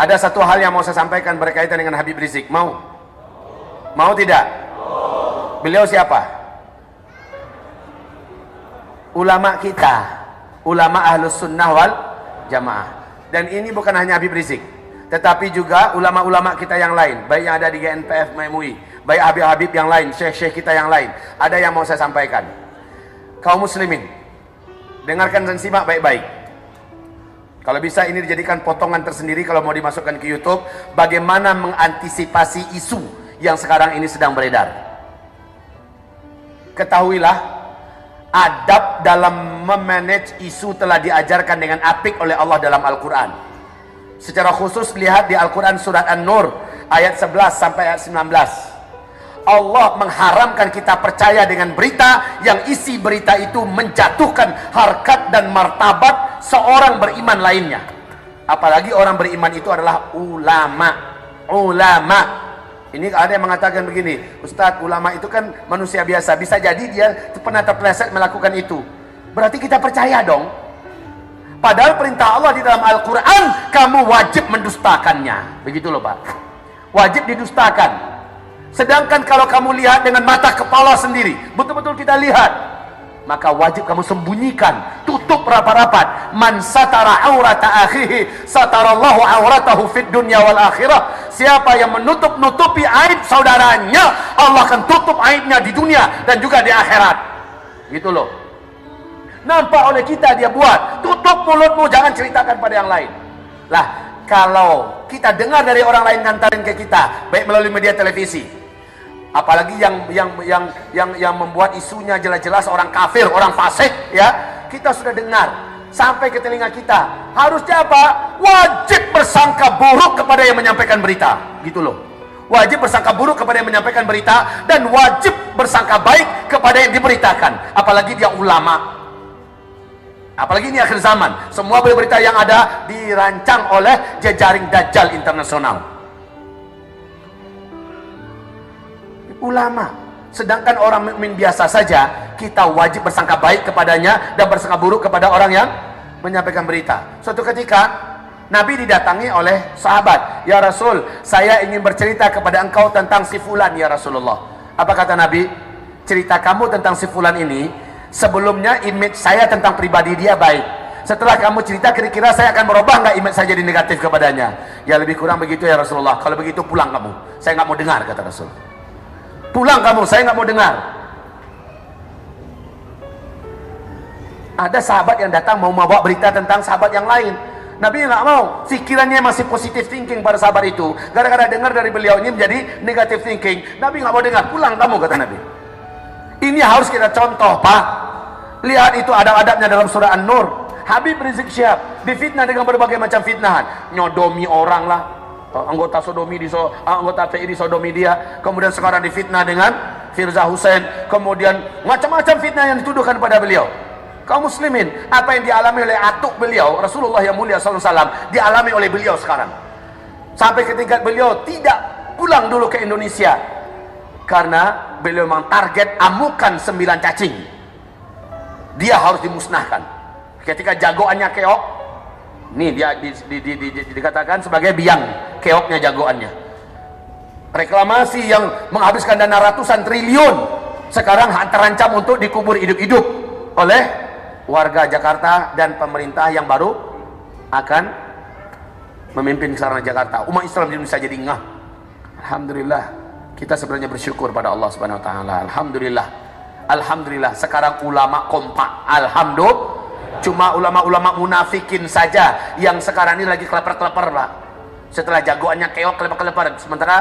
Ada satu hal yang mau saya sampaikan berkaitan dengan Habib Rizik. Mau? Mau tidak? Beliau siapa? Ulama kita, ulama Ahlus Sunnah wal Jamaah. Dan ini bukan hanya Habib Rizik, tetapi juga ulama-ulama kita yang lain, baik yang ada di GNPF MUI, baik Habib-Habib yang lain, syekh-syekh kita yang lain. Ada yang mau saya sampaikan. Kaum muslimin, dengarkan dan simak baik-baik. Kalau bisa ini dijadikan potongan tersendiri kalau mau dimasukkan ke YouTube, bagaimana mengantisipasi isu yang sekarang ini sedang beredar. Ketahuilah, adab dalam memanage isu telah diajarkan dengan apik oleh Allah dalam Al-Quran. Secara khusus lihat di Al-Quran surat An-Nur ayat 11 sampai ayat 19. Allah mengharamkan kita percaya dengan berita yang isi berita itu menjatuhkan harkat dan martabat seorang beriman lainnya. Apalagi orang beriman itu adalah ulama. Ulama. Ini ada yang mengatakan begini, Ustadz, ulama itu kan manusia biasa, bisa jadi dia pernah terpeleset melakukan itu. Berarti kita percaya dong. Padahal perintah Allah di dalam Al-Quran, kamu wajib mendustakannya. Begitu loh Pak. Wajib didustakan. Sedangkan kalau kamu lihat dengan mata kepala sendiri, betul-betul kita lihat, maka wajib kamu sembunyikan, tutup rapat-rapat. Man satara aurata akhihi satarallahu auratahu fid dunya wal akhirah. Siapa yang menutup-nutupi aib saudaranya, Allah akan tutup aibnya di dunia dan juga di akhirat. Gitu loh. Nampak oleh kita dia buat, tutup mulutmu, jangan ceritakan pada yang lain. Lah, kalau kita dengar dari orang lain ngantarin ke kita, baik melalui media televisi, apalagi yang membuat isunya jelas-jelas orang kafir, orang fasik, ya, kita sudah dengar sampai ke telinga kita. Harusnya apa? Wajib bersangka buruk kepada yang menyampaikan berita, gitu loh. Wajib bersangka buruk kepada yang menyampaikan berita dan wajib bersangka baik kepada yang diberitakan. Apalagi dia ulama. Apalagi ini akhir zaman. Semua berita yang ada dirancang oleh jejaring Dajjal internasional. Ulama. Sedangkan orang mukmin biasa saja, kita wajib bersangka baik kepadanya dan bersangka buruk kepada orang yang menyampaikan berita. Suatu ketika Nabi didatangi oleh sahabat, "Ya Rasul, saya ingin bercerita kepada engkau tentang si fulan ya Rasulullah." Apa kata Nabi? "Cerita kamu tentang si fulan ini, sebelumnya image saya tentang pribadi dia baik. Setelah kamu cerita, kira-kira saya akan berubah nggak image saya jadi negatif kepadanya?" "Ya lebih kurang begitu ya Rasulullah. Kalau begitu pulang kamu. Saya nggak mau dengar," kata Rasul. "Pulang kamu, saya nggak mau dengar." Ada sahabat yang datang mau membawa berita tentang sahabat yang lain. Nabi nggak mau. Pikirannya masih positive thinking pada sahabat itu. Gara-gara dengar dari beliau ini menjadi negative thinking. Nabi nggak mau dengar. "Pulang kamu," kata Nabi. Ini harus kita contoh, Pak. Lihat itu adab-adabnya dalam surah An-Nur. Habib Rizik Syihab difitnah dengan berbagai macam fitnahan. Nyodomi orang lah, anggota sodomi anggota PI di sodomi dia. Kemudian sekarang difitnah dengan Firza Hussein. Kemudian macam-macam fitnah yang dituduhkan pada beliau. Kaum muslimin, apa yang dialami oleh atuk beliau, Rasulullah yang mulia SAW, dialami oleh beliau sekarang. Sampai ke tingkat beliau tidak pulang dulu ke Indonesia. Karena beliau memang target amukan 9 cacing. Dia harus dimusnahkan. Ketika jagoannya keok, nih dia dikatakan sebagai biang keoknya jagoannya. Reklamasi yang menghabiskan dana ratusan triliun sekarang terancam untuk dikubur hidup-hidup oleh warga Jakarta dan pemerintah yang baru akan memimpin sekarang Jakarta. Umat Islam di Indonesia jadi ngah. Alhamdulillah, kita sebenarnya bersyukur pada Allah Subhanahu wa taala. Alhamdulillah. Alhamdulillah sekarang ulama kompak. Alhamdulillah. Cuma ulama-ulama munafikin saja yang sekarang ini lagi keleper-keleper, Pak. Setelah jagoannya keok keleper-keleper, sementara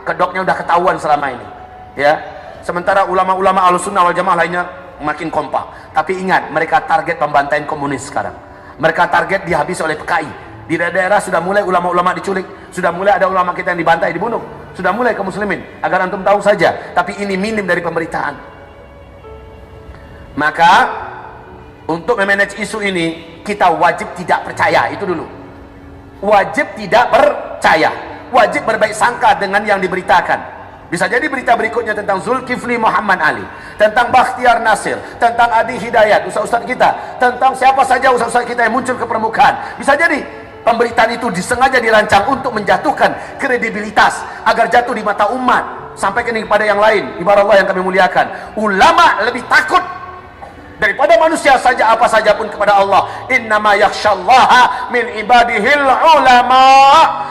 kedoknya udah ketahuan selama ini. Ya. Sementara ulama-ulama Ahlussunnah wal Jamaah lainnya makin kompak. Tapi ingat, mereka target pembantaian komunis sekarang. Mereka target dihabisi oleh PKI. Di daerah-daerah sudah mulai ulama-ulama diculik, sudah mulai ada ulama kita yang dibantai, dibunuh. Sudah mulai kaum muslimin, agar antum tahu saja. Tapi ini minim dari pemberitaan. Maka untuk memanage isu ini, kita wajib tidak percaya, itu dulu. Wajib tidak percaya, wajib berbaik sangka dengan yang diberitakan. Bisa jadi berita berikutnya tentang Zulkifli Muhammad Ali, tentang Bakhtiar Nasir, tentang Adi Hidayat, ustaz-ustaz kita, tentang siapa saja ustaz-ustaz kita yang muncul ke permukaan. Bisa jadi pemberitaan itu disengaja dirancang untuk menjatuhkan kredibilitas agar jatuh di mata umat, sampaikan kepada yang lain. Ibarat Allah yang kami muliakan, ulama lebih takut daripada manusia saja apa saja pun kepada Allah. Innama yakhsyallaha min ibadihil ulama.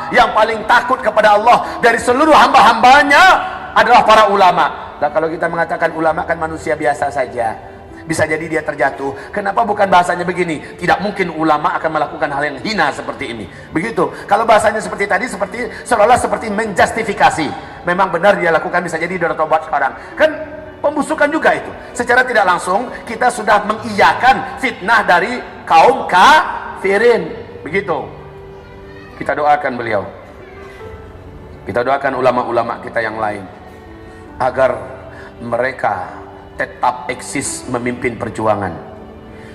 Yang paling takut kepada Allah dari seluruh hamba-hambanya adalah para ulama. Nah, kalau kita mengatakan ulama kan manusia biasa saja, bisa jadi dia terjatuh. Kenapa bukan bahasanya begini? Tidak mungkin ulama akan melakukan hal yang hina seperti ini. Begitu. Kalau bahasanya seperti tadi, seperti seolah-olah seperti menjustifikasi. Memang benar dia lakukan, bisa jadi dia tobat sekarang. Kan pembusukan juga itu. Secara tidak langsung kita sudah mengiyakan fitnah dari kaum kafirin. Begitu. Kita doakan beliau. Kita doakan ulama-ulama kita yang lain agar mereka tetap eksis memimpin perjuangan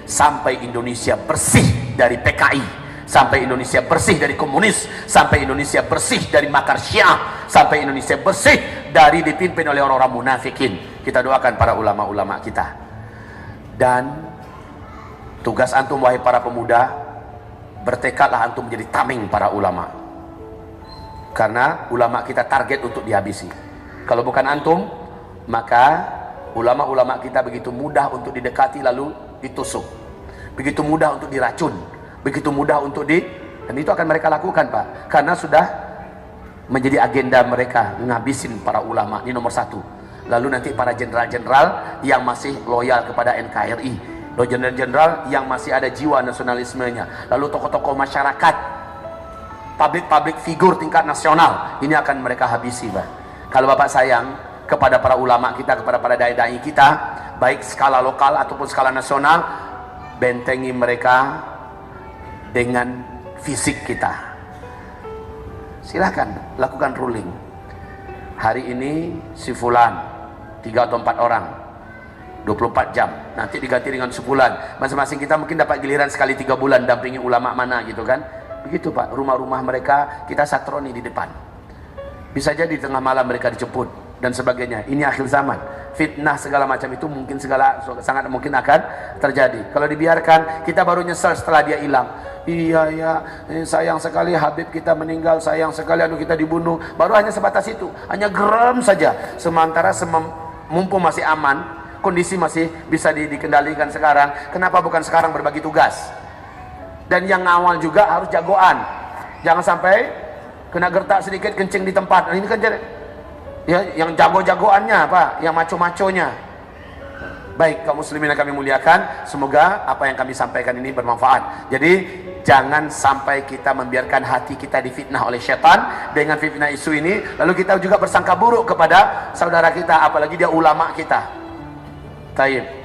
sampai Indonesia bersih dari PKI, sampai Indonesia bersih dari komunis, sampai Indonesia bersih dari makar Syiah, sampai Indonesia bersih dari dipimpin oleh orang-orang munafikin. Kita doakan para ulama-ulama kita. Dan tugas antum wahai para pemuda, bertekadlah antum menjadi tameng para ulama, karena ulama kita target untuk dihabisi. Kalau bukan antum, maka ulama-ulama kita begitu mudah untuk didekati lalu ditusuk, begitu mudah untuk diracun, begitu mudah untuk dan itu akan mereka lakukan, Pak, karena sudah menjadi agenda mereka ngabisin para ulama. Ini nomor satu. Lalu nanti para jenderal-jenderal yang masih loyal kepada NKRI, loh, jenderal-jenderal yang masih ada jiwa nasionalismenya, lalu tokoh-tokoh masyarakat, public figur tingkat nasional, ini akan mereka habisi, Pak. Kalau Bapak sayang kepada para ulama kita, kepada para dai-dai kita, baik skala lokal ataupun skala nasional, bentengi mereka dengan fisik kita. Silahkan lakukan ruling. Hari ini si fulan 3 atau 4 orang 24 jam, nanti diganti dengan sebulan. Masing-masing kita mungkin dapat giliran sekali 3 bulan dampingi ulama mana gitu kan. Begitu, Pak. Rumah-rumah mereka kita satroni di depan. Bisa jadi di tengah malam mereka dijemput dan sebagainya. Ini akhir zaman. Fitnah segala macam itu mungkin sangat mungkin akan terjadi. Kalau dibiarkan, kita baru nyesel setelah dia hilang. Iya ya, sayang sekali Habib kita meninggal, sayang sekali kita dibunuh. Baru hanya sebatas itu, hanya geram saja. Sementara mumpung masih aman, kondisi masih bisa dikendalikan sekarang, kenapa bukan sekarang berbagi tugas? Dan yang awal juga harus jagoan, jangan sampai kena gertak sedikit kencing di tempat. Nah, ini kan ya, yang jago-jagoannya Pak, yang maco-maconya. Baik, kaum muslimin yang kami muliakan, semoga apa yang kami sampaikan ini bermanfaat. Jadi jangan sampai kita membiarkan hati kita difitnah oleh setan dengan fitnah isu ini, lalu kita juga bersangka buruk kepada saudara kita, apalagi dia ulama kita. Taib.